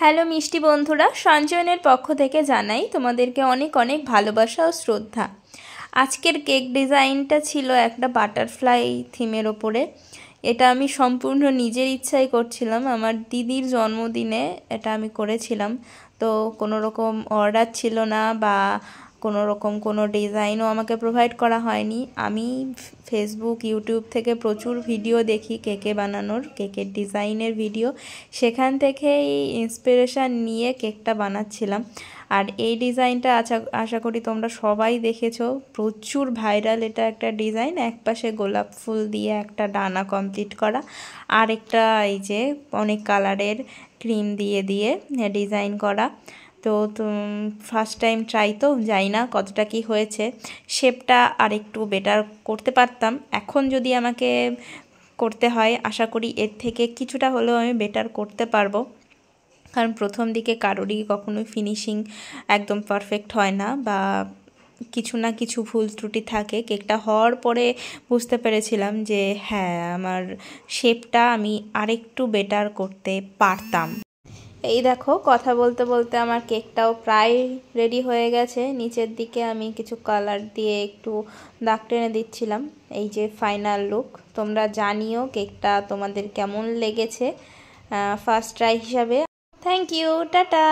Hello মিষ্টি বন্ধুরা, সঞ্চয়নের পক্ষ থেকে জানাই তোমাদেরকে অনেক অনেক ভালোবাসা ও শ্রদ্ধা। আজকের কেক ডিজাইনটা ছিল একটা বাটারফ্লাই থিমের ওপরে। এটা আমি সম্পূর্ণ নিজের ইচ্ছাই করছিলাম। আমার দিদির জন্মদিনে এটা আমি করেছিলাম। তো কোনো রকম অর্ডার ছিল না বা কোনো রকম কোনো ডিজাইনও আমাকে প্রোভাইড করা হয়নি। আমি ফেসবুক ইউটিউব থেকে প্রচুর ভিডিও দেখি কেকে বানানোর, কেকের ডিজাইনের ভিডিও। সেখান থেকেই ইন্সপিরেশান নিয়ে কেকটা বানাচ্ছিলাম। আর এই ডিজাইনটা আশা করি তোমরা সবাই দেখেছো, প্রচুর ভাইরাল। এটা একটা ডিজাইন, একপাশে গোলাপ ফুল দিয়ে একটা ডানা কমপ্লিট করা, আর একটা এই যে অনেক কালারের ক্রিম দিয়ে দিয়ে ডিজাইন করা। তো ফার্স্ট টাইম ট্রাই, তো জানি না কতটা কি হয়েছে। শেপটা আর একটু বেটার করতে পারতাম। এখন যদি আমাকে করতে হয়, আশা করি এর থেকে কিছুটা হলেও আমি বেটার করতে পারবো। কারণ প্রথম দিকে কারোরই কখনোই ফিনিশিং একদম পারফেক্ট হয় না, বা কিছু না কিছু ভুল ত্রুটি থাকে। কেকটা হওয়ার পরে বুঝতে পেরেছিলাম যে হ্যাঁ, আমার শেপটা আমি আরেকটু বেটার করতে পারতাম। এই দেখো, কথা বলতে বলতে আমার কেকটাও প্রায় রেডি হয়ে গেছে। নিচের দিকে আমি কিছু কালার দিয়ে একটু দাগ টেনে দিচ্ছিলাম। এই যে ফাইনাল লুক। তোমরা জানিও কেকটা তোমাদের কেমন লেগেছে ফার্স্ট ট্রাই হিসাবে। Thank you, tata.